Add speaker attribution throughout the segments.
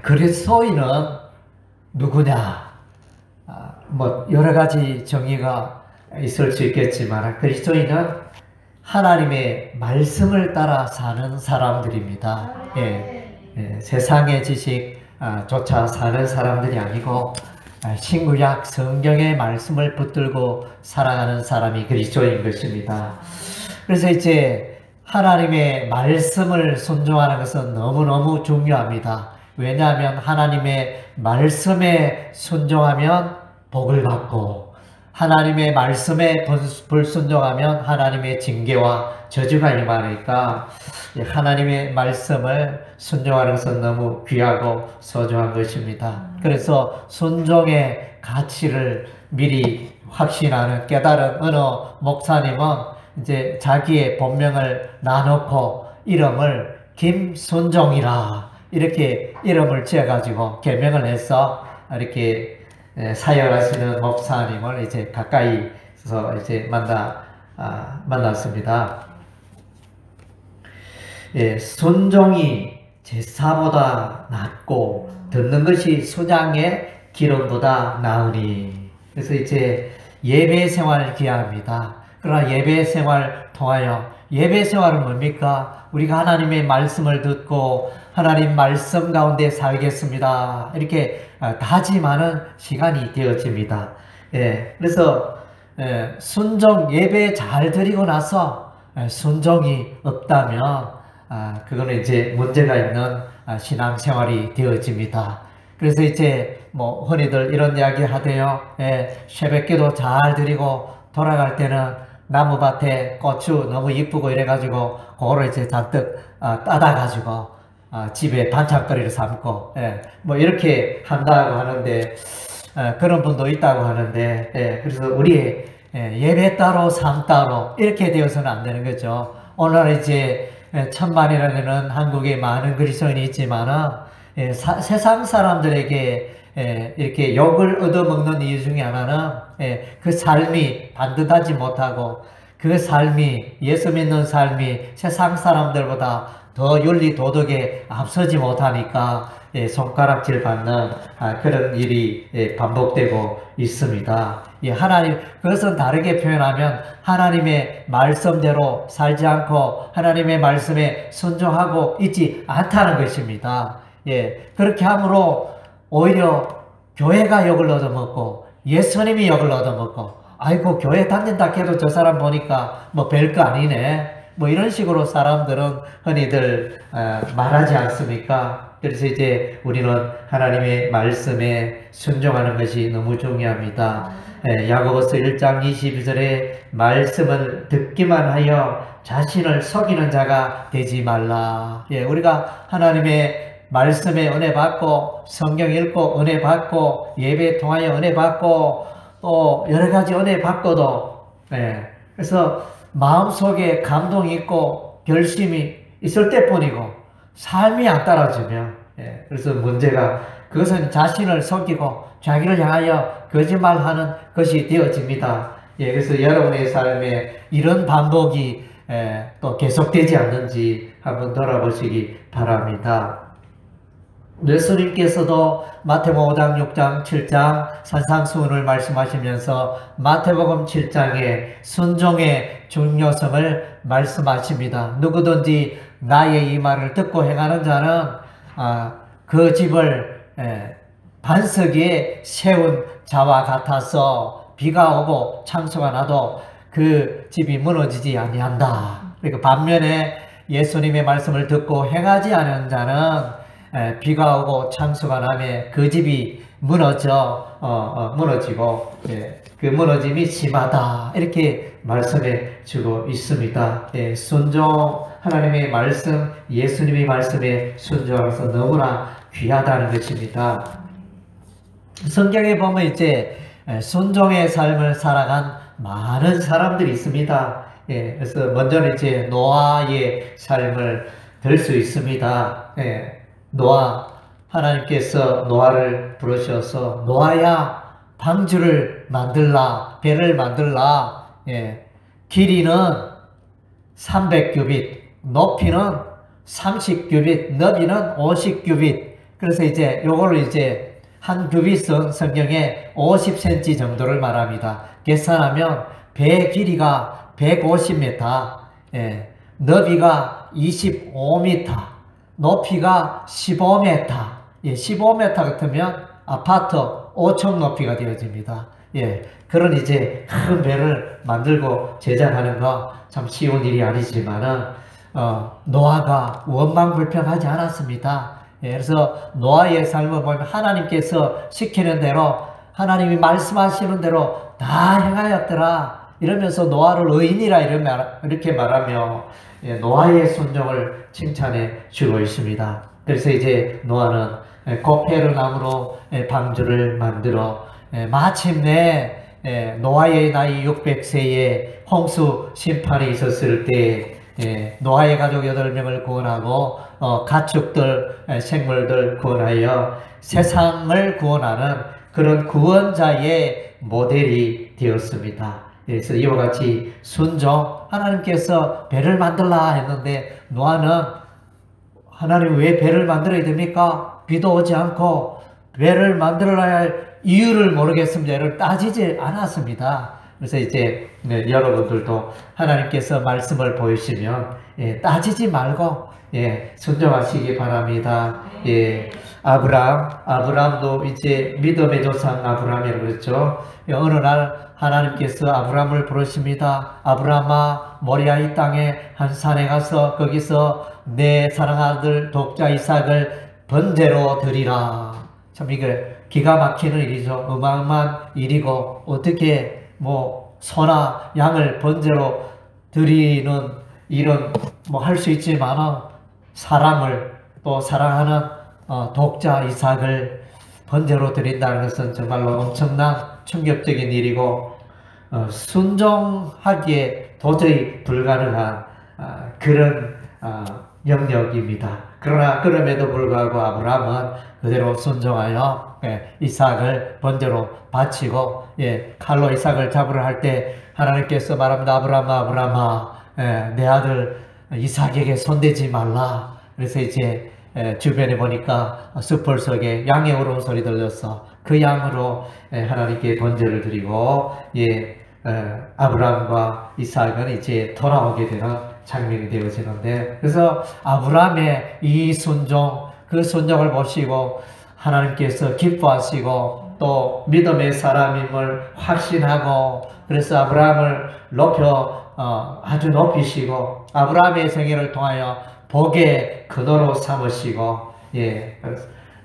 Speaker 1: 그리스도인은 누구냐? 뭐 여러 가지 정의가 있을 수 있겠지만 그리스도인은 하나님의 말씀을 따라 사는 사람들입니다. 세상의 지식조차 사는 사람들이 아니고 신구약 성경의 말씀을 붙들고 살아가는 사람이 그리스도인 것입니다. 그래서 이제 하나님의 말씀을 순종하는 것은 너무너무 중요합니다. 왜냐하면 하나님의 말씀에 순종하면 복을 받고 하나님의 말씀에 불순종하면 하나님의 징계와 저주가 임하니까 하나님의 말씀을 순종하는 것은 너무 귀하고 소중한 것입니다. 그래서 순종의 가치를 미리 확신하는 깨달은 어느 목사님은 이제 자기의 본명을 나놓고 이름을 김순종이라 이렇게 이름을 지어가지고 개명을 해서 이렇게 사역하시는 목사님을 이제 가까이서 이제 만났습니다. 순종이 제사보다 낫고 듣는 것이 수장의 기름보다 나으니. 그래서 이제 예배 생활을 기하합니다. 그러나 예배 생활 통하여 예배 생활은 뭡니까? 우리가 하나님의 말씀을 듣고 하나님 말씀 가운데 살겠습니다. 이렇게 다짐하는 시간이 되어집니다. 그래서 순종 예배 잘 드리고 나서 순종이 없다면 그거는 이제 문제가 있는 신앙생활이 되어집니다. 그래서 이제 뭐 흔히들 이런 이야기 하대요. 새벽기도 잘 드리고 돌아갈 때는 나무밭에 고추 너무 이쁘고 이래가지고 그거를 이제 잔뜩 따다가지고 집에 반찬거리를 삼고 뭐 이렇게 한다고 하는데 그런 분도 있다고 하는데 그래서 우리 예배 따로 삶 따로 이렇게 되어서는 안 되는 거죠. 오늘 이제 천만이라는 한국에 많은 그리스도인이 있지만은 세상 사람들에게 이렇게 욕을 얻어먹는 이유 중에 하나는 그 삶이 반듯하지 못하고 그 삶이 예수 믿는 삶이 세상 사람들보다 더 윤리 도덕에 앞서지 못하니까 손가락질 받는 그런 일이 반복되고 있습니다. 하나님, 그것은 다르게 표현하면 하나님의 말씀대로 살지 않고 하나님의 말씀에 순종하고 있지 않다는 것입니다. 그렇게 함으로 오히려 교회가 욕을 얻어먹고 예수님이 욕을 얻어먹고 아이고 교회 다닌다 해도 저 사람 보니까 뭐 별거 아니네 뭐 이런 식으로 사람들은 흔히들 말하지 않습니까? 그래서 이제 우리는 하나님의 말씀에 순종하는 것이 너무 중요합니다. 야고보서 1장 22절에 말씀을 듣기만 하여 자신을 속이는 자가 되지 말라. 우리가 하나님의 말씀에 은혜 받고 성경 읽고 은혜 받고 예배 통하여 은혜 받고 또 여러 가지 은혜 받고도 그래서 마음속에 감동이 있고 결심이 있을 때뿐이고 삶이 안 따라주면 그래서 문제가 그것은 자신을 속이고 자기를 향하여 거짓말하는 것이 되어집니다. 그래서 여러분의 삶에 이런 반복이 또 계속되지 않는지 한번 돌아보시기 바랍니다. 예수님께서도 마태복음 5장, 6장, 7장 산상수훈을 말씀하시면서 마태복음 7장에 순종의 중요성을 말씀하십니다. 누구든지 나의 이 말을 듣고 행하는 자는 그 집을 반석 위에 세운 자와 같아서 비가 오고 창수가 나도 그 집이 무너지지 아니한다. 그러니까 반면에 예수님의 말씀을 듣고 행하지 않은 자는 비가 오고 창수가 나면 그 집이 무너지고 그 무너짐이 심하다 이렇게 말씀해 주고 있습니다. 순종 하나님의 말씀 예수님의 말씀에 순종하면서 너무나 귀하다는 것입니다. 성경에 보면 이제 순종의 삶을 살아간 많은 사람들이 있습니다. 그래서 먼저는 이제 노아의 삶을 들 수 있습니다. 노아, 하나님께서 노아를 부르셔서 노아야 방주를 만들라, 배를 만들라. 길이는 300규빗, 높이는 30규빗, 너비는 50규빗, 그래서 이제 요거를 이제 한 규빗은 성경에 50cm 정도를 말합니다. 계산하면 배 길이가 150m, 예, 너비가 25m, 높이가 15m, 예, 15m 같으면 아파트 5층 높이가 되어집니다. 예, 그런 이제 큰 배를 만들고 제작하는 거 참 쉬운 일이 아니지만은, 노아가 원망불평하지 않았습니다. 예, 그래서 노아의 삶을 보면 하나님께서 시키는 대로, 하나님이 말씀하시는 대로 다 행하였더라. 이러면서 노아를 의인이라 이렇게 말하며, 예, 노아의 순종을 칭찬해 주고 있습니다. 그래서 이제 노아는 고페르 나무로 방주를 만들어 마침내 노아의 나이 600세에 홍수 심판이 있었을 때 노아의 가족 8명을 구원하고 가축들, 생물들 구원하여 세상을 구원하는 그런 구원자의 모델이 되었습니다. 그래서 이와 같이 순종, 하나님께서 배를 만들라 했는데 노아는 하나님 왜 배를 만들어야 됩니까? 비도 오지 않고 배를 만들어야 할 이유를 모르겠습니다. 이를 따지지 않았습니다. 그래서 이제 여러분들도 하나님께서 말씀을 보이시면 따지지 말고 순종하시기 바랍니다. 아브라함도 이제 믿음의 조상 아브라함이라고 그랬죠. 어느 날 하나님께서 아브라함을 부르십니다. 아브라함아, 모리아 이 땅에 한 산에 가서 거기서 내 사랑아들 독자 이삭을 번제로 드리라. 참 이게 기가 막히는 일이죠. 어마어마한 일이고 어떻게 소나 양을 번제로 드리는 일은 할 수 있지만 사람을 또 사랑하는 독자 이삭을 번제로 드린다는 것은 정말로 엄청난 충격적인 일이고 순종하기에 도저히 불가능한 그런 영역입니다. 그러나 그럼에도 불구하고 아브라함은 그대로 순종하여 이삭을 번제로 바치고 칼로 이삭을 잡으려 할 때 하나님께서 말합니다. 아브라함아 내 아들 이삭에게 손대지 말라. 그래서 이제 주변에 보니까 숲을 속에 양의 울음소리 들렸어. 그 양으로 하나님께 번제를 드리고 아브라함과 이삭은 이제 돌아오게 되는 장면이 되어지는데, 그래서 아브라함의 이 순종, 그 순종을 보시고 하나님께서 기뻐하시고 또 믿음의 사람임을 확신하고, 그래서 아브라함을 아주 높이시고 아브라함의 생애를 통하여 복의 근원으로 삼으시고,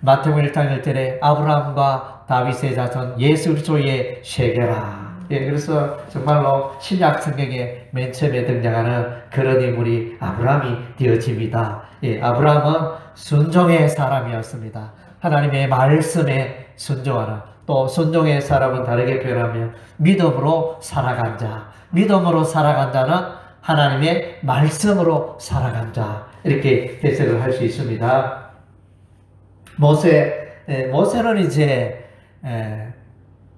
Speaker 1: 마태복음 1장 1절에 아브라함과 다윗의 자손 예수 그리스도의 세계라. 그래서 정말로 신약 성경에 맨 처음에 등장하는 그런 인물이 아브라함이 되어집니다. 아브라함은 순종의 사람이었습니다. 하나님의 말씀에 순종하는, 또 순종의 사람은 다르게 표현하면 믿음으로 살아간 자, 믿음으로 살아간 자는 하나님의 말씀으로 살아간 자, 이렇게 해석을 할 수 있습니다. 모세는 이제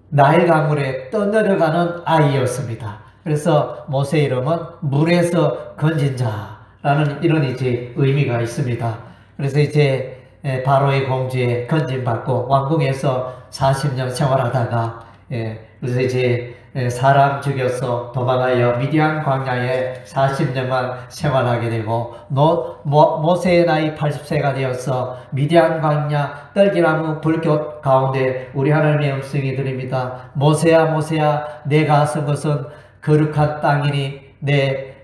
Speaker 1: 나일 강물에 떠내려가는 아이였습니다. 그래서 모세 이름은 물에서 건진 자라는 이런 이제 의미가 있습니다. 그래서 이제 바로의 공주에 건진받고 왕궁에서 40년 생활하다가 그래서 이제 사람 죽여서 도망하여 미디안 광야에 40년만 생활하게 되고 모세의 나이 80세가 되어서 미디안 광야 떨기나무 불꽃 가운데 우리 하나님의 음성이 들립니다. 모세야 모세야, 내가 쓴 것은 거룩한 땅이니 내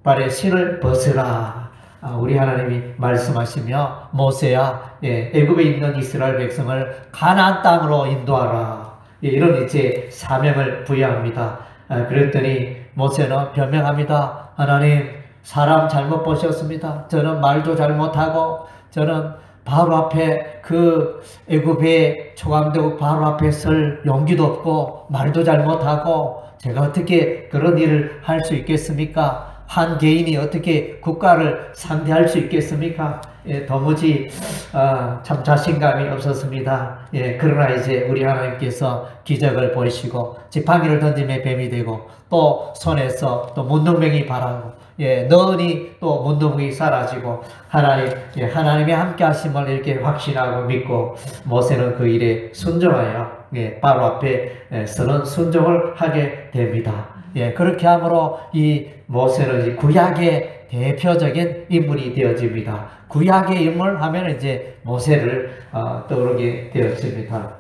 Speaker 1: 발에 신을 벗으라. 우리 하나님이 말씀하시며 모세야 애굽에 있는 이스라엘 백성을 가나안 땅으로 인도하라. 이런 이제 사명을 부여합니다. 그랬더니 모세는 변명합니다. 하나님, 사람 잘못 보셨습니다. 저는 말도 잘못하고 저는 바로 앞에 그 애굽의 초강대국 바로 앞에 설 용기도 없고 말도 잘못하고 제가 어떻게 그런 일을 할 수 있겠습니까? 한 개인이 어떻게 국가를 상대할 수 있겠습니까? 예, 도무지 참 자신감이 없었습니다. 예, 그러나 이제 우리 하나님께서 기적을 보이시고 지팡이를 던짐에 뱀이 되고 또 손에서 또 문둥병이 발하고 예, 너니 또 문둥이 사라지고 하나님의 함께 하심을 이렇게 확신하고 믿고 모세는 그 일에 순종하여 예, 바로 앞에 서는 순종을 하게 됩니다. 예, 그렇게 함으로 이 모세는 이 구약의 대표적인 인물이 되어집니다. 구약의 인물 하면 이제 모세를 떠오르게 되어집니다.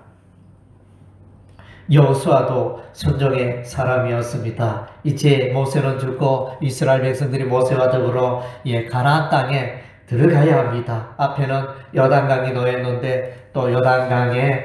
Speaker 1: 여호수아도 순종의 사람이었습니다. 이제 모세는 죽고 이스라엘 백성들이 모세와 더불어 가나안 땅에 들어가야 합니다. 앞에는 요단강이 놓였는데 또 요단강에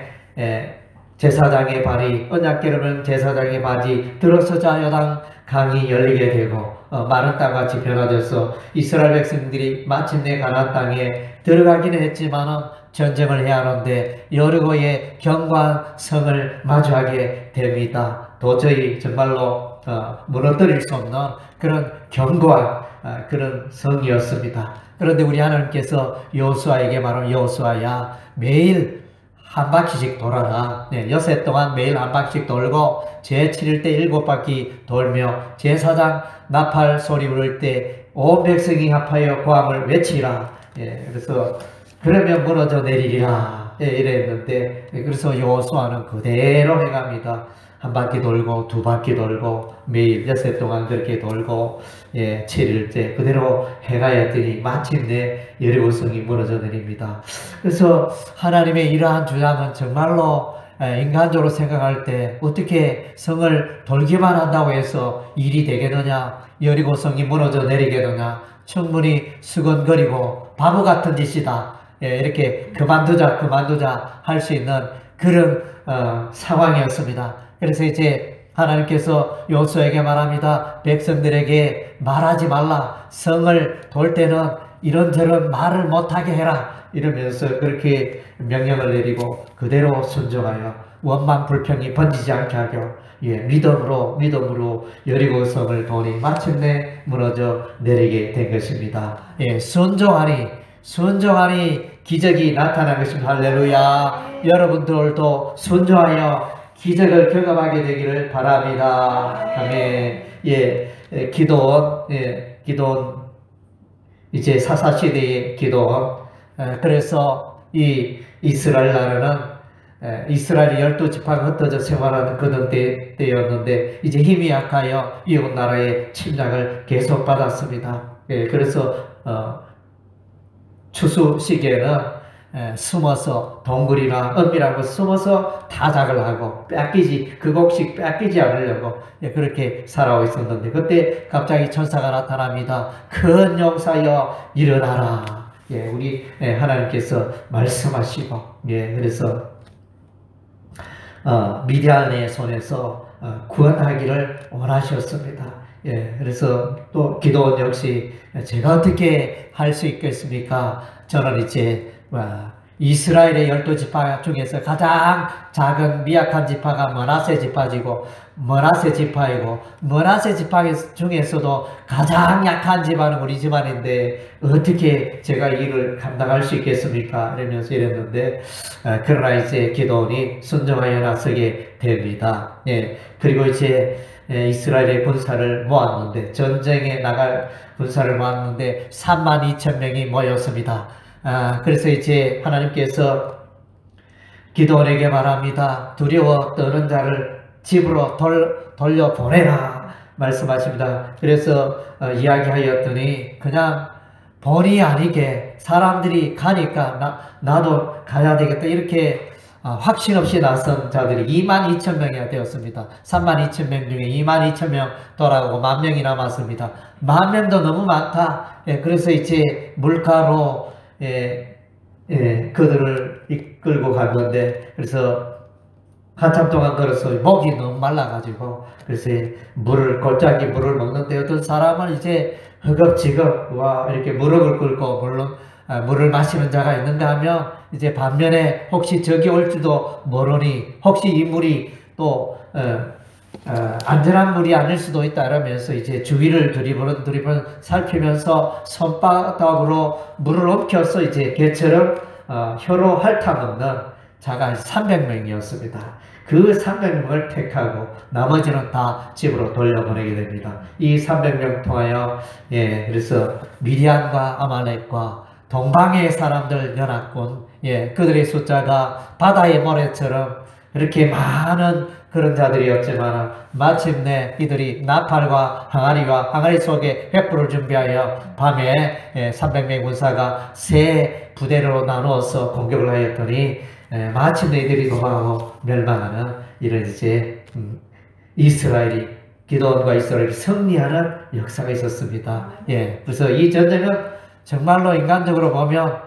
Speaker 1: 제사장의 발이 언약궤를 제사장의 발이 들어서자 요단강이 열리게 되고 마른 땅같이 변화돼서 이스라엘 백성들이 마침내 가나안 땅에 들어가기는 했지만은 전쟁을 해야 하는데 여리고의 견고한 성을 마주하게 됩니다. 도저히 정말로 무너뜨릴 수 없는 그런 견고한 그런 성이었습니다. 그런데 우리 하나님께서 여호수아에게 말하면 여호수아야 매일 한 바퀴씩 돌아라. 네, 여세 동안 매일 한 바퀴씩 돌고 제7일 때 7바퀴 돌며 제사장 나팔 소리 부를 때 온 백성이 합하여 고함을 외치라. 예, 그래서 그러면 무너져 내리리라. 예, 이랬는데 그래서 여호수아는 그대로 해갑니다. 한 바퀴 돌고 두 바퀴 돌고 매일 여세 동안 그렇게 돌고 7일째 그대로 해가였더니 마침내 여리고성이 무너져 내립니다. 그래서 하나님의 이러한 주장은 정말로 인간적으로 생각할 때 어떻게 성을 돌기만 한다고 해서 일이 되겠느냐, 여리고성이 무너져 내리겠느냐, 충분히 수건거리고 바보 같은 짓이다. 이렇게 그만두자 할 수 있는 그런 상황이었습니다. 그래서 이제 하나님께서 여호수아에게 말합니다. 백성들에게 말하지 말라. 성을 돌 때는 이런저런 말을 못하게 해라. 이러면서 그렇게 명령을 내리고 그대로 순종하여 원망 불평이 번지지 않게 하고 믿음으로 여리고성을 도니 마침내 무너져 내리게 된 것입니다. 순종하니 기적이 나타난 것입니다. 할렐루야. 여러분들도 순종하여 기적을 경험하게 되기를 바랍니다. 아멘. 기도원 이제 사사시대의 기도원. 그래서 이 이스라엘 나라는 이스라엘이 12지파가 흩어져 생활하는 그런 때였는데 이제 힘이 약하여 이웃 나라의 침략을 계속 받았습니다. 그래서 추수 시기에는 숨어서 동굴이나 은밀하고 숨어서 타작을 하고 그 곡식 뺏기지 않으려고 그렇게 살아오고 있었는데 그때 갑자기 천사가 나타납니다. 큰 용사여 일어나라. 우리 하나님께서 말씀하시고 그래서 미디안의 손에서 구원하기를 원하셨습니다. 그래서 또 기도원 역시 제가 어떻게 할 수 있겠습니까? 저는 이제 이스라엘의 12지파 중에서 가장 작은 미약한 지파가 므낫세 지파이고 므낫세 지파 중에서도 가장 약한 집안은 우리 집안인데 어떻게 제가 이 일을 감당할 수 있겠습니까? 이랬는데 그러나 이제 기도원이 순종하여 나서게 됩니다. 그리고 이제 이스라엘의 군사를 모았는데 전쟁에 나갈 군사를 모았는데 32,000명이 모였습니다. 그래서 이제 하나님께서 기도원에게 말합니다. 두려워 떠는 자를 집으로 돌려보내라 말씀하십니다. 그래서 이야기하였더니 그냥 본의 아니게 사람들이 가니까 나도 가야 되겠다 이렇게 확신 없이 나선 자들이 22,000명이 되었습니다. 32,000명 중에 22,000명 돌아가고 10,000명이 남았습니다. 10,000명도 너무 많다. 그래서 이제 물가로 그들을 이끌고 갔는데 그래서 한참 동안 걸어서 목이 너무 말라가지고 그래서 골짜기 물을 먹는데 어떤 사람은 이제 허겁지겁 이렇게 무릎을 꿇고 물을 마시는 자가 있는가 하면 이제 반면에 혹시 저기 올지도 모르니 혹시 이 물이 또 안전한 물이 아닐 수도 있다 이러면서 이제 주위를 두리번 살피면서 손바닥으로 물을 엎혀서 이제 개처럼 혀로 핥아먹는 자가 300명이었습니다. 그 300명을 택하고 나머지는 다 집으로 돌려보내게 됩니다. 이 300명 통하여 그래서 미디안과 아말렉과 동방의 사람들 연합군 그들의 숫자가 바다의 모래처럼 그렇게 많은 그런 자들이었지만 마침내 이들이 나팔과 항아리 속에 횃불을 준비하여 밤에 300명 군사가 세 부대로 나누어서 공격을 하였더니 마침내 이들이 도망하고 멸망하는 이런 이제 기드온과 이스라엘이 승리하는 역사가 있었습니다. 그래서 이 전쟁은 정말로 인간적으로 보면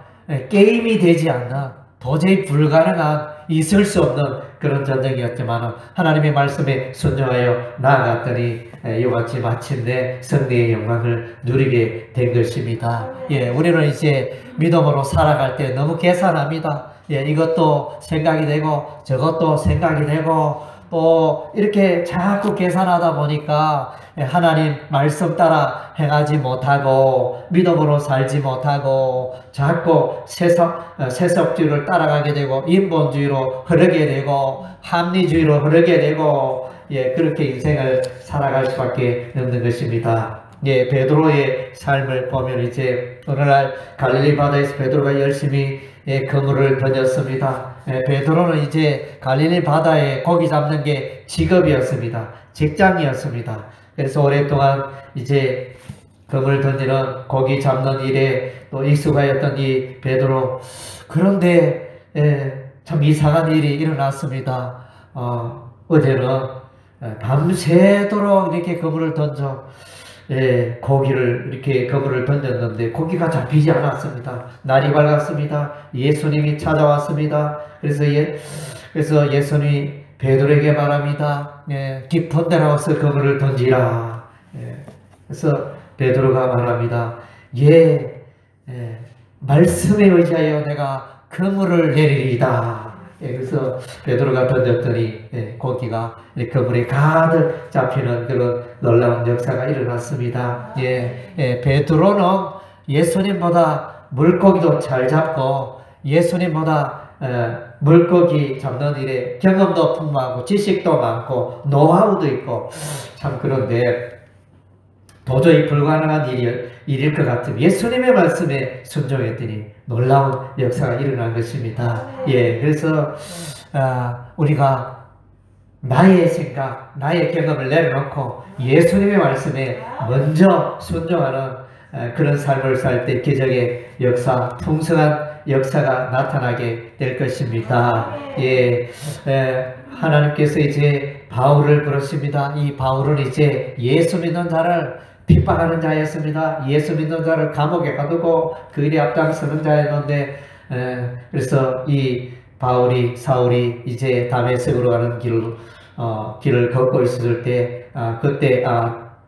Speaker 1: 게임이 되지 않는 도저히 불가능한 있을 수 없는 그런 전쟁이었지만 하나님의 말씀에 순종하여 나아갔더니 이와 같이 마침내 승리의 영광을 누리게 된 것입니다. 우리는 이제 믿음으로 살아갈 때 너무 계산합니다. 이것도 생각이 되고 저것도 생각이 되고 또 이렇게 자꾸 계산하다 보니까 하나님 말씀 따라 행하지 못하고 믿음으로 살지 못하고 자꾸 세속주의를 따라가게 되고 인본주의로 흐르게 되고 합리주의로 흐르게 되고 그렇게 인생을 살아갈 수밖에 없는 것입니다. 베드로의 삶을 보면 이제 오늘날 갈릴리 바다에서 베드로가 열심히 그물을 던졌습니다. 베드로는 이제 갈릴리 바다에 고기 잡는 게 직업이었습니다. 직장이었습니다. 그래서 오랫동안 이제 그물 던지는 고기 잡는 일에 또 익숙하였던 이 베드로, 그런데 참 이상한 일이 일어났습니다. 어제는 밤새도록 이렇게 그물을 던져 고기를 이렇게 그물을 던졌는데 고기가 잡히지 않았습니다. 날이 밝았습니다. 예수님이 찾아왔습니다. 그래서 예수님이 베드로에게 말합니다. 깊은 데 나와서 그물을 던지라. 그래서 베드로가 말합니다. 말씀에 의지하여 내가 그물을 내리리이다. 그래서 베드로가 던졌더니 고기가 그물에 가득 잡히는 그런 놀라운 역사가 일어났습니다. 베드로는 예수님보다 물고기도 잘 잡고 예수님보다 물고기 잡는 일에 경험도 풍부하고 지식도 많고 노하우도 있고 참 그런데 도저히 불가능한 일일 것 같으면 예수님의 말씀에 순종했더니 놀라운 역사가 일어난 것입니다. 그래서 우리가 나의 생각, 나의 경험을 내려놓고 예수님의 말씀에 먼저 순종하는 그런 삶을 살 때 기적의 역사, 풍성한 역사가 나타나게 될 것입니다. 하나님께서 이제 바울을 부르십니다. 이 바울은 이제 예수 믿는 자를 핍박하는 자였습니다. 예수 믿는 자를 감옥에 가두고 그 일에 앞장서는 자였는데, 그래서 이 사울이 이제 다메섹으로 가는 길을 걷고 있을 때, 그때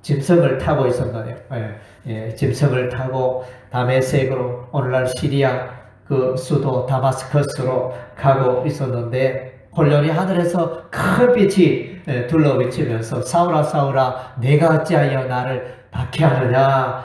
Speaker 1: 짐승을 타고 있었나요? 짐승을 타고 다메섹으로, 오늘날 시리아 그 수도 다마스커스로 가고 있었는데, 홀련히 하늘에서 큰 빛이 둘러비치면서 사울아 사울아 내가 어찌하여 나를 박해하느냐,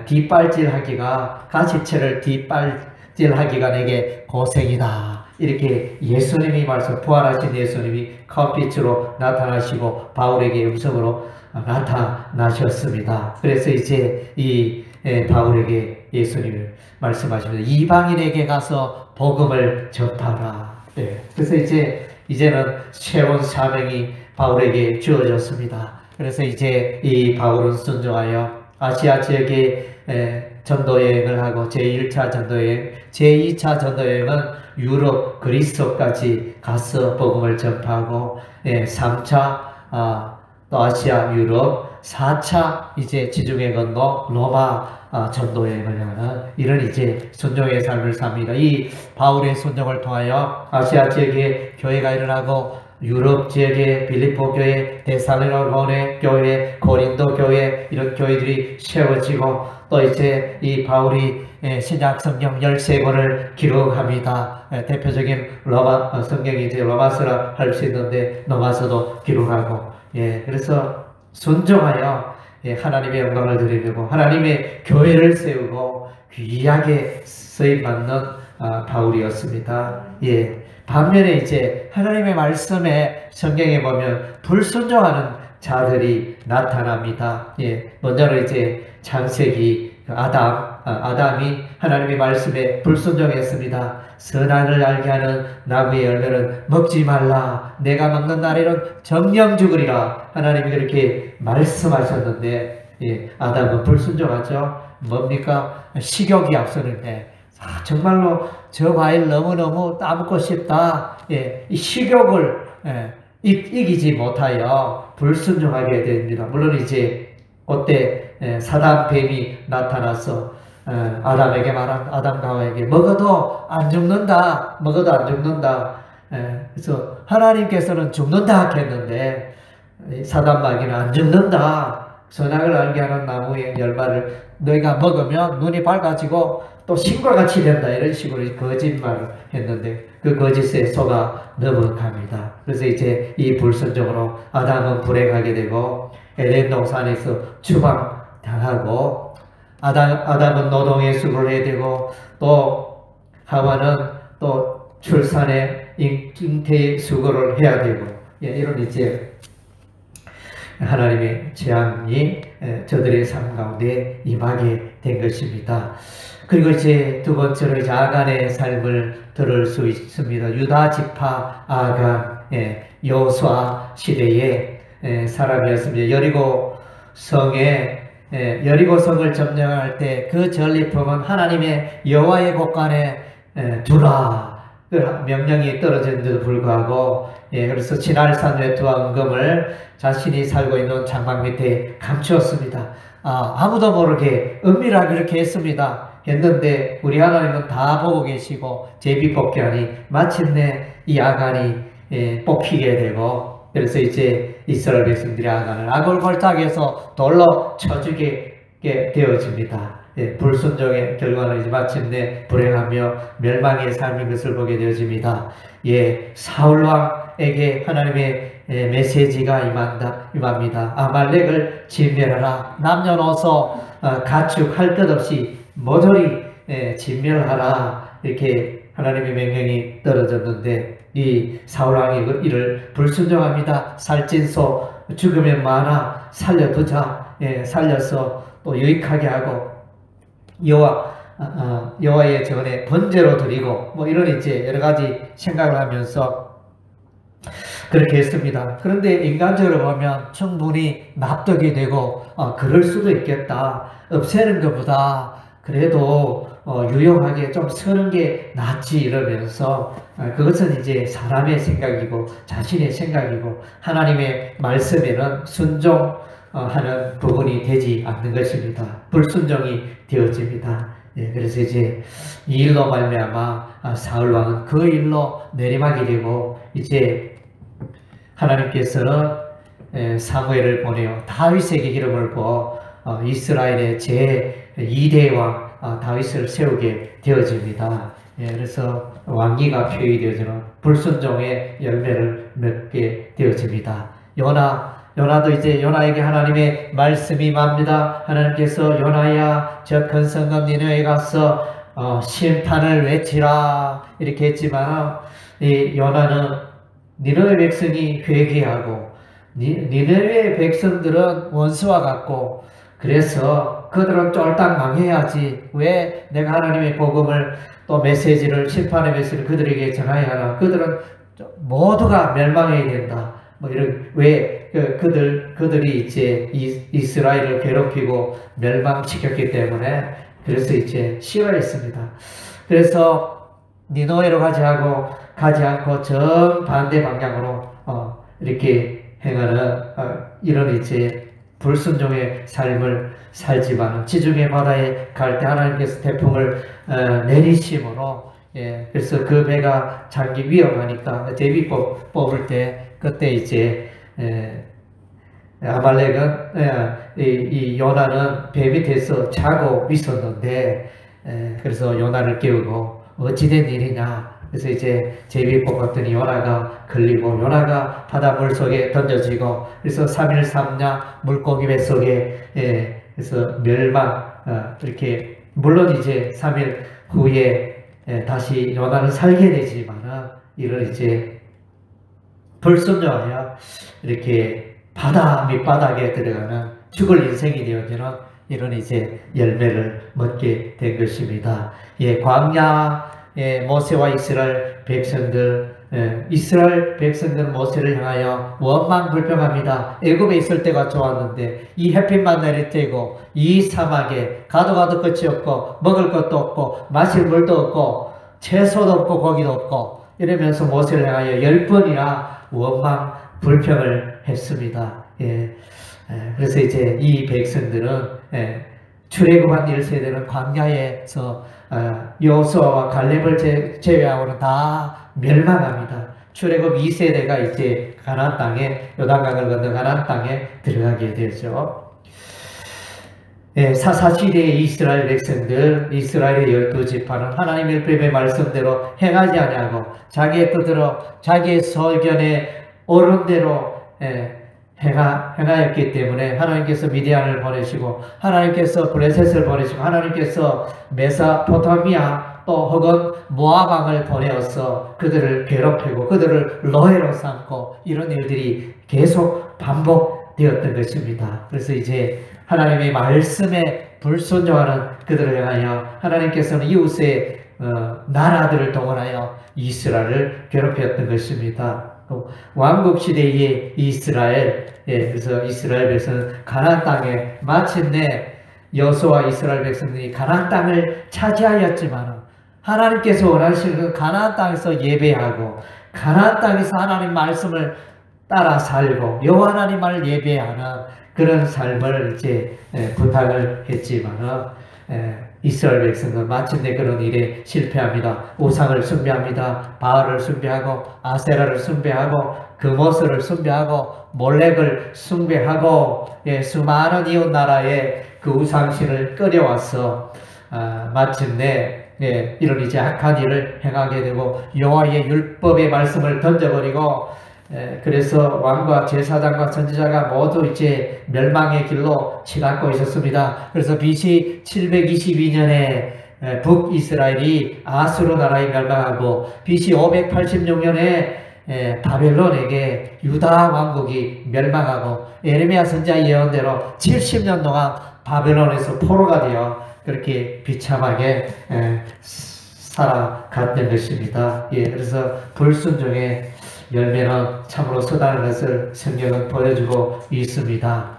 Speaker 1: 뒷발질하기가, 가시체를 뒷발질하기가 내게 고생이다. 이렇게 예수님이 부활하신 예수님이 컴빛으로 나타나시고 바울에게 음성으로 나타나셨습니다. 그래서 이제 이 바울에게 예수님이 말씀하십니다. 이방인에게 가서 복음을 전파하라. 그래서 이제는 새로운 사명이 바울에게 주어졌습니다. 그래서 이제 이 바울은 순종하여 아시아 지역에 전도 여행을 하고 제1차 전도여행, 제2차 전도여행은 유럽 그리스도까지 가서 복음을 전파하고 3차 또 아시아 유럽, 4차 이제 지중해 건너 로마 전도여행을 하는 이런 이제 순종의 삶을 삽니다. 이 바울의 순종을 통하여 아시아 지역에 교회가 일어나고 유럽 지역의 빌립보 교회, 데살로니가 교회, 고린도 교회 이런 교회들이 세워지고 또 이제 이 바울이 신약 성경 13권을 기록합니다. 대표적인 로마 성경이 이제 로마서라 할 수 있는데 로마서도 기록하고 그래서 순종하여 하나님의 영광을 드리려고 하나님의 교회를 세우고 귀하게 쓰임받는 바울이었습니다. 반면에 이제 하나님의 말씀에 성경에 보면 불순종하는 자들이 나타납니다. 먼저는 이제 창세기 아담이 하나님의 말씀에 불순종했습니다. 선악을 알게 하는 나무의 열매는 먹지 말라. 내가 먹는 날에는 정령 죽으리라. 하나님이 그렇게 말씀하셨는데 아담은 불순종하죠. 뭡니까? 식욕이 앞서는데 정말로 저 과일 너무너무 따먹고 싶다. 이 식욕을 이기지 못하여 불순종하게 됩니다. 물론 이제 그때 사단 뱀이 나타나서 아담에게 말한 아담과 하와에게 먹어도 안 죽는다. 먹어도 안 죽는다. 그래서 하나님께서는 죽는다 했는데 사단 마귀는 안 죽는다. 선악을 알게 하는 나무의 열매를 너희가 먹으면 눈이 밝아지고 또 신과 같이 된다. 이런 식으로 거짓말을 했는데 그 거짓에 속아 넘어갑니다. 그래서 이제 이 불순종으로 아담은 불행하게 되고 에덴 동산에서 추방당하고 아담은 노동의 수고를 해야 되고 또 하와는 또 출산에 잉태의 수고를 해야 되고 이런 이제 하나님의 재앙이 저들의 삶 가운데 임하게 된 것입니다. 그리고 이제 두 번째로 이제 아간의 삶을 들을 수 있습니다. 유다 지파 아간, 여호수아 시대의 사람이었습니다. 여리고 성을 점령할 때 그 전리품은 하나님의 여호와의 곳간에 두라. 그 명령이 떨어졌는데도 불구하고 그래서 진할산 외투와 은금을 자신이 살고 있는 장막 밑에 감추었습니다. 아무도 모르게 은밀하게 그렇게 했는데 우리 하나님은 다 보고 계시고 제비뽑기하니 마침내 이 아간이 뽑히게 되고 그래서 이제 이스라엘 백성들이 아간을 아골골탁에서 돌로 쳐 죽게 되어집니다. 불순종의 결과는 이제 마침내 불행하며 멸망의 삶인 것을 보게 되어집니다. 사울왕에게 하나님의 메시지가 임합니다. 아말렉을 진멸하라. 남녀노소 가축 할 것 없이 모조리 진멸하라. 이렇게 하나님의 명령이 떨어졌는데 이 사울왕이 이를 불순종합니다. 살찐소 죽으면 많아 살려두자. 살려서 또 유익하게 하고 여호와의 전에 번제로 드리고 뭐 이런 이제 여러 가지 생각을 하면서 그렇게 했습니다. 그런데 인간적으로 보면 충분히 납득이 되고 그럴 수도 있겠다. 없애는 것보다 그래도 유용하게 좀 서는 게 낫지 이러면서 그것은 이제 사람의 생각이고 자신의 생각이고 하나님의 말씀에는 순종하는 부분이 되지 않는 것입니다. 불순종이 되어집니다. 그래서 이제 이 일로 말미암아 사울 왕은 그 일로 내리막이 되고 이제 하나님께서는 사무엘을 보내어 다윗에게 기름을 부어 이스라엘의 제2대 왕 다윗을 세우게 되어집니다. 그래서 왕위가 표의되어지는 불순종의 열매를 맺게 되어집니다. 요나도 이제 요나에게 하나님의 말씀이 임합니다. 하나님께서 요나야 저 큰 성읍 니느웨에 가서 심판을 외치라 이렇게 했지만 이 요나는 니느웨 백성이 회개하고 니느웨 백성들은 원수와 같고 그래서 그들은 쫄딱 망해야지. 왜 내가 하나님의 복음을 또 메시지를 심판의 메시지를 그들에게 전해야 하나. 그들은 모두가 멸망해야 된다. 뭐 이런 왜 그들이 이제 이스라엘을 괴롭히고 멸망시켰기 때문에 그래서 이제 싫어했습니다. 그래서 니느웨로 가지 않고 정반대 방향으로 이렇게 행하는 이런 이제 불순종의 삶을 살지만 지중해 바다에 갈 때 하나님께서 태풍을 내리심으로 예, 그래서 그 배가 장기 위험하니까 제비 뽑을 때 그때 이제 아말렉은 이 요나는 배 밑에서 자고 있었는데 그래서 요나를 깨우고 어찌된 일이냐. 그래서 이제 제비 뽑았더니 요나가 걸리고 요나가 바닷물 속에 던져지고 그래서 3일 3야 물고기 뱃속에 그래서 멸망 이렇게 물론 이제 3일 후에 다시 요나는 살게 되지만은 이를 이제 불순종하여 이렇게 바다 밑바닥에 들어가는 죽을 인생이 되어지는 이런 이제 열매를 먹게 된 것입니다. 예, 광야의 모세와 이스라엘 백성들은 모세를 향하여 원망불평합니다. 애굽에 있을 때가 좋았는데 이 햇빛만 내릴 때고 이 사막에 가도 끝이 없고 먹을 것도 없고 마실 물도 없고 채소도 없고 고기도 없고 이러면서 모세를 향하여 10번이나 원망불평을 했습니다. 예. 그래서 이제 이 백성들은 출애굽한 1세대는 광야에서 여호수아와 갈렙을 제외하고는 다 멸망합니다. 출애굽 2세대가 이제 가나안 땅에 요단강을 건너 가나안 땅에 들어가게 되죠. 사사시대의 이스라엘 백성들, 이스라엘의 12지파는 하나님의 율법의 말씀대로 행하지 아니하고 자기의 뜻대로 자기의 설견에 옳은 대로 행하였기 때문에 하나님께서 미디안을 보내시고 하나님께서 블레셋을 보내시고 하나님께서 메소포타미아 또 혹은 모압 왕을 보내어서 그들을 괴롭히고 그들을 노예로 삼고 이런 일들이 계속 반복되었던 것입니다. 그래서 이제 하나님의 말씀에 불순종하는 그들을 향하여 하나님께서는 이웃의 나라들을 동원하여 이스라엘을 괴롭혔던 것입니다. 왕국시대의 이스라엘, 그래서 이스라엘 백성은 가나안 땅에 마침내 여호수아와 이스라엘 백성들이 가나안 땅을 차지하였지만 하나님께서 원하시는 그 가나안 땅에서 예배하고 가나안 땅에서 하나님 말씀을 따라 살고 여호와 하나님을 예배하는 그런 삶을 이제 부탁을 했지만 이스라엘 백성은 마침내 그런 일에 실패합니다. 우상을 숭배합니다. 바알을 숭배하고 아세라를 숭배하고 금오스를 숭배하고 몰렉을 숭배하고 수많은 이웃 나라의 그 우상신을 끌어와서 마침내 이런 이제 악한 일을 행하게 되고 여호와의 율법의 말씀을 던져버리고 그래서 왕과 제사장과 선지자가 모두 이제 멸망의 길로 치닫고 있었습니다. 그래서 BC 722년에 북이스라엘이 아수르 나라에 멸망하고 BC 586년에 바벨론에게 유다 왕국이 멸망하고 에레미야 선지자 예언대로 70년 동안 바벨론에서 포로가 되어 그렇게 비참하게 살아갔던 것입니다. 그래서 불순종의 열매는 참으로 서다는 것을 성경은 보여주고 있습니다.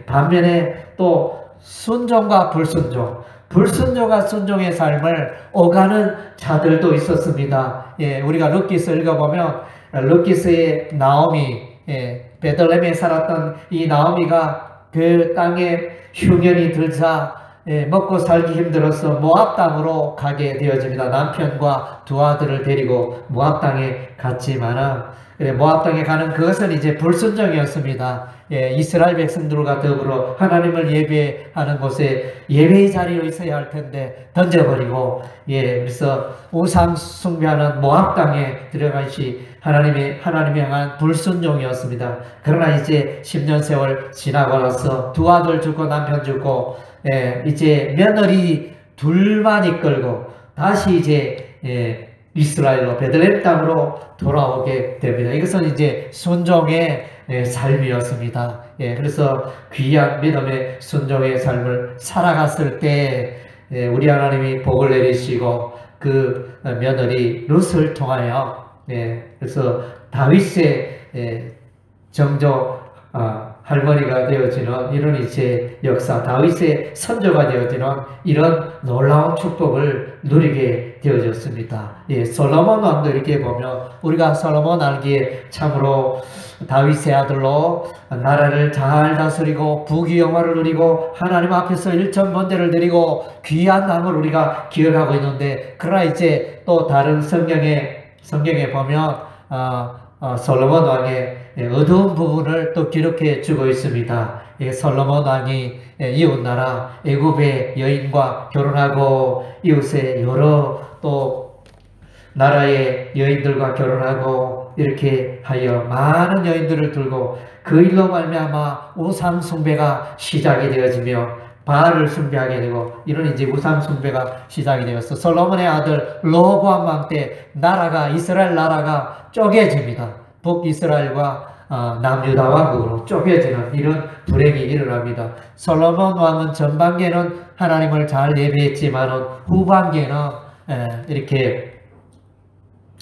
Speaker 1: 반면에 또 순종과 불순종, 불순종과 순종의 삶을 오가는 자들도 있었습니다. 우리가 룻기서 읽어보면 룻기서의 나오미, 베들레헴에 살았던 이 나오미가 그 땅에 흉년이 들자 먹고 살기 힘들어서 모압 땅으로 가게 되어집니다. 남편과 두 아들을 데리고 모압 땅에 갔지만은 모압 땅에 가는 그것은 이제 불순종이었습니다. 이스라엘 백성들과 더불어 하나님을 예배하는 곳에 예배의 자리로 있어야 할 텐데 던져버리고 그래서 우상 숭배하는 모압 땅에 들어가시 하나님이 향한 불순종이었습니다. 그러나 이제 10년 세월 지나고 나서 두 아들 죽고 남편 죽고 이제 며느리 둘만 이끌고 다시 이제 이스라엘로 베들레헴 땅으로 돌아오게 됩니다. 이것은 이제 순종의 삶이었습니다. 그래서 귀한 믿음의 순종의 삶을 살아갔을 때 우리 하나님이 복을 내리시고 그 며느리 룻을 통하여 그래서 다윗의 정조 할머니가 되어지는 이런 이제 역사, 다윗의 선조가 되어지는 이런 놀라운 축복을 누리게 되어졌습니다. 예, 솔로몬 왕도 이렇게 보면 우리가 솔로몬 알기에 참으로 다윗의 아들로 나라를 잘 다스리고 부귀영화를 누리고 하나님 앞에서 일천번제를 드리고 귀한 남을 우리가 기억하고 있는데, 그러나 이제 또 다른 성경에 보면 솔로몬 왕의 어두운 부분을 또 기록해 주고 있습니다. 솔로몬 왕이 이웃나라 애굽의 여인과 결혼하고 이웃의 여러 또 나라의 여인들과 결혼하고 이렇게 하여 많은 여인들을 들고 그 일로 말미암아 우상 숭배가 시작이 되어지며 바알을 숭배하게 되고, 이런 이제 우상 숭배가 시작이 되었어. 솔로몬의 아들 르호보암 왕 때 이스라엘 나라가 쪼개집니다. 북이스라엘과 남유다 왕국으로 쪼개지는 이런 불행이 일어납니다. 솔로몬 왕은 전반기에는 하나님을 잘 예배했지만 후반기에는 이렇게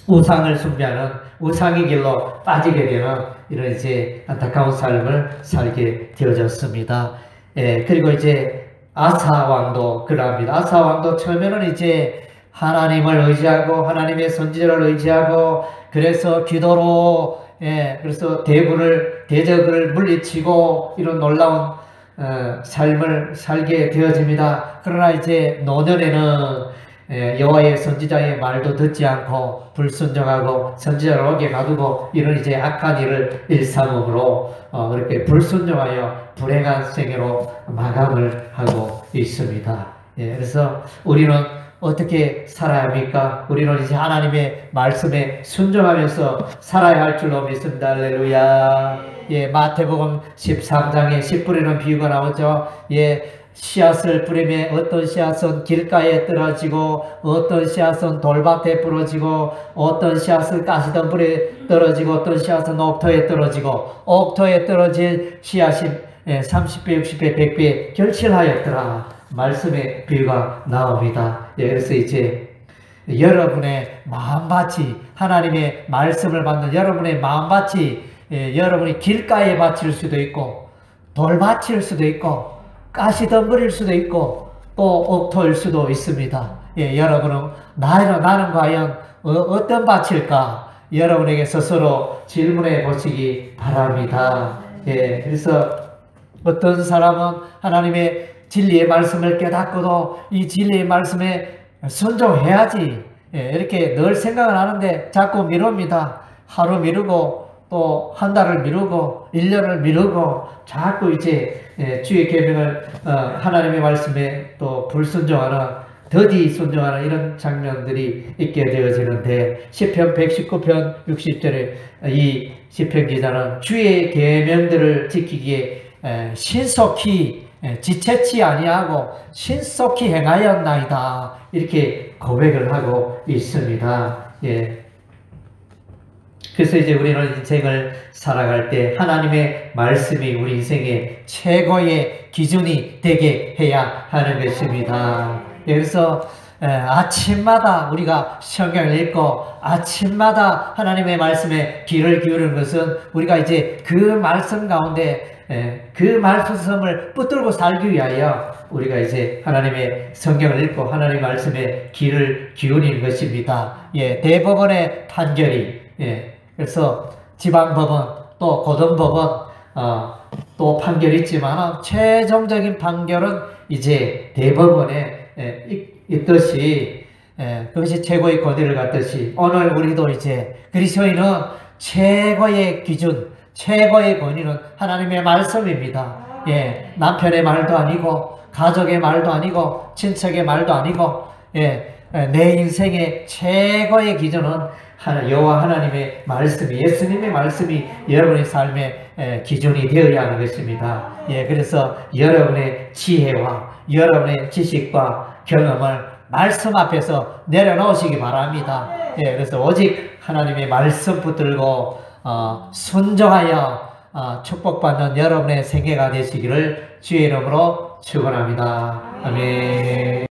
Speaker 1: 우상을 숭배하는 우상의 길로 빠지게 되는 이런 이제 안타까운 삶을 살게 되어졌습니다. 그리고 이제 아사 왕도 그러합니다. 아사 왕도 처음에는 이제 하나님을 의지하고 하나님의 선지자를 의지하고 그래서 기도로 그래서 대적을 물리치고 이런 놀라운 삶을 살게 되어집니다. 그러나 이제 노년에는 여호와의 선지자의 말도 듣지 않고 불순종하고 선지자를 옥에 가두고 이런 이제 악한 일을 일삼음으로 그렇게 불순종하여 불행한 생애로 마감을 하고 있습니다. 그래서 우리는 어떻게 살아야 합니까? 우리는 이제 하나님의 말씀에 순종하면서 살아야 할 줄로 믿습니다. 할렐루야. 마태복음 13장에 씨 뿌리는 비유가 나오죠. 씨앗을 뿌리면 어떤 씨앗은 길가에 떨어지고 어떤 씨앗은 돌밭에 부러지고 어떤 씨앗은 가시덤불에 떨어지고 어떤 씨앗은 옥토에 떨어지고 옥토에 떨어진 씨앗이 30배, 60배, 100배 결실하였더라. 말씀의 비유가 나옵니다. 그래서 이제 여러분의 마음밭이 하나님의 말씀을 받는 여러분의 마음밭이 여러분이 길가에 바칠 수도 있고 돌밭일 수도 있고 가시덤불일 수도 있고 또 옥토일 수도 있습니다. 여러분은 나는 과연 어떤 밭일까? 여러분에게 스스로 질문해 보시기 바랍니다. 그래서 어떤 사람은 하나님의 진리의 말씀을 깨닫고도 이 진리의 말씀에 순종해야지 이렇게 늘 생각을 하는데 자꾸 미룹니다. 하루 미루고 또 한 달을 미루고 1년을 미루고 자꾸 이제 주의 계명을 하나님의 말씀에 또 불순종하는 더디 순종하는 이런 장면들이 있게 되어지는데 시편 119편 60절에 이 시편 기자는 주의 계명들을 지키기에 신속히 지체치 아니하고 신속히 행하였나이다 이렇게 고백을 하고 있습니다. 그래서 이제 우리는 인생을 살아갈 때 하나님의 말씀이 우리 인생의 최고의 기준이 되게 해야 하는 것입니다. 그래서 아침마다 우리가 성경을 읽고 아침마다 하나님의 말씀에 귀를 기울이는 것은 우리가 이제 그 말씀 가운데 그 말씀을 붙들고 살기 위하여 우리가 이제 하나님의 성경을 읽고 하나님의 말씀에 귀를 기울이는 것입니다. 대법원의 판결이 그래서 지방법원 또 고등법원 또 판결이 있지만 최종적인 판결은 이제 대법원에 있듯이 그것이 최고의 권위를 갖듯이 오늘 우리도 이제 그리스도인은 최고의 기준 최고의 권위는 하나님의 말씀입니다. 남편의 말도 아니고 가족의 말도 아니고 친척의 말도 아니고 내 인생의 최고의 기준은 여호와 하나님의 말씀이 예수님의 말씀이 여러분의 삶의 기준이 되어야 하는 것입니다. 그래서 여러분의 지혜와 여러분의 지식과 경험을 말씀 앞에서 내려놓으시기 바랍니다. 그래서 오직 하나님의 말씀 붙들고 순종하여 축복받는 여러분의 생애가 되시기를 주의 이름으로 축원합니다. 아멘.